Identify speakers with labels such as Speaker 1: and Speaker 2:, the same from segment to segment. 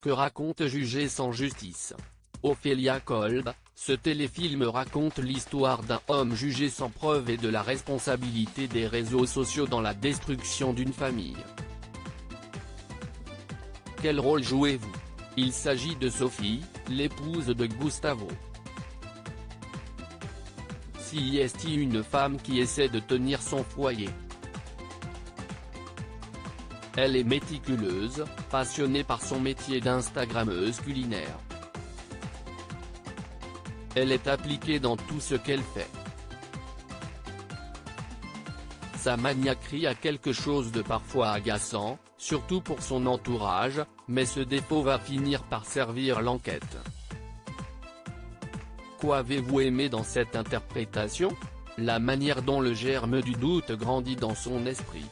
Speaker 1: Que raconte Jugé sans justice? Ophélia Kolb, ce téléfilm raconte l'histoire d'un homme jugé sans preuve et de la responsabilité des réseaux sociaux dans la destruction d'une famille. Quel rôle jouez-vous? Il s'agit de Sophie, l'épouse de Gustavo. CIST, une femme qui essaie de tenir son foyer. Elle est méticuleuse, passionnée par son métier d'instagrammeuse culinaire. Elle est appliquée dans tout ce qu'elle fait. Sa maniaquerie a quelque chose de parfois agaçant, surtout pour son entourage, mais ce défaut va finir par servir l'enquête. Quoi avez-vous aimé dans cette interprétation? La manière dont le germe du doute grandit dans son esprit.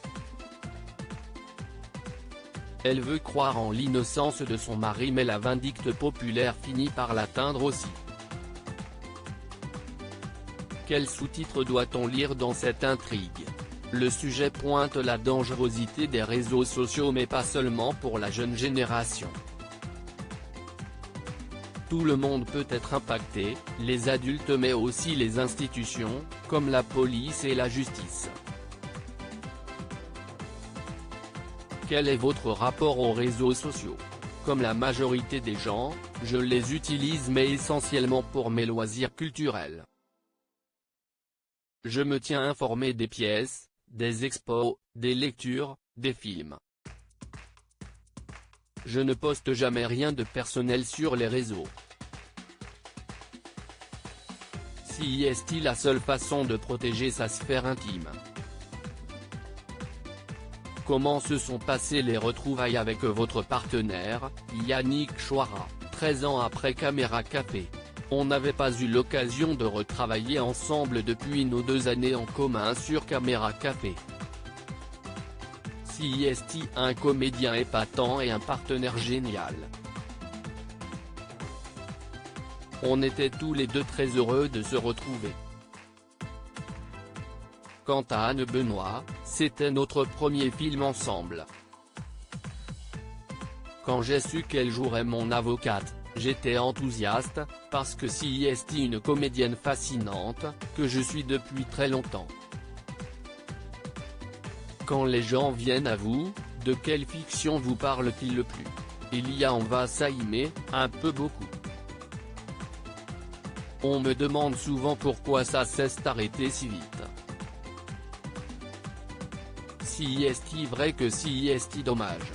Speaker 1: Elle veut croire en l'innocence de son mari, mais la vindicte populaire finit par l'atteindre aussi. Quel sous-titre doit-on lire dans cette intrigue? Le sujet pointe la dangerosité des réseaux sociaux, mais pas seulement pour la jeune génération. Tout le monde peut être impacté, les adultes mais aussi les institutions, comme la police et la justice. Quel est votre rapport aux réseaux sociaux? Comme la majorité des gens, je les utilise mais essentiellement pour mes loisirs culturels. Je me tiens informé des pièces, des expos, des lectures, des films. Je ne poste jamais rien de personnel sur les réseaux. CIST, la seule façon de protéger sa sphère intime. Comment se sont passées les retrouvailles avec votre partenaire, Yannick Chouara, 13 ans après Caméra Café? On n'avait pas eu l'occasion de retravailler ensemble depuis nos 2 années en commun sur Caméra Café. CIST, un comédien épatant et un partenaire génial. On était tous les deux très heureux de se retrouver. Quant à Anne Benoît, c'était notre premier film ensemble. Quand j'ai su qu'elle jouerait mon avocate, j'étais enthousiaste, parce que CIST, une comédienne fascinante, que je suis depuis très longtemps. Quand les gens viennent à vous, de quelle fiction vous parlent-ils le plus? Il y a Enva Saïmé, un peu beaucoup. On me demande souvent pourquoi ça s'est arrêté si vite. CIST, vrai que CIST, dommage.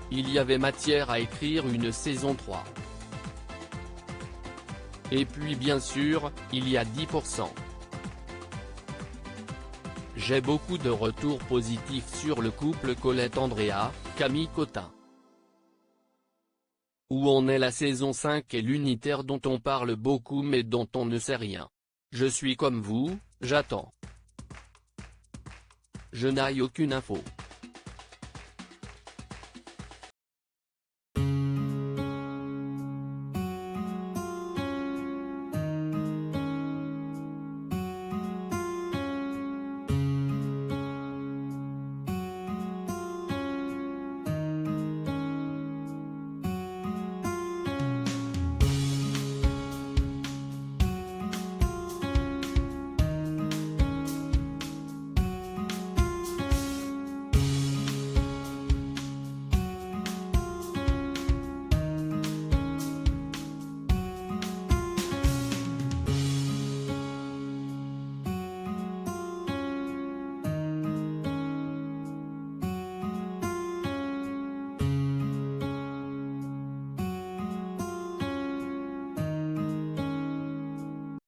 Speaker 1: Il y avait matière à écrire une saison 3. Et puis bien sûr, il y a 10%. J'ai beaucoup de retours positifs sur le couple Colette-Andrea, Camille Cotin. Où en est la saison 5 et l'unitaire dont on parle beaucoup mais dont on ne sait rien? Je suis comme vous, j'attends. Je n'ai aucune info.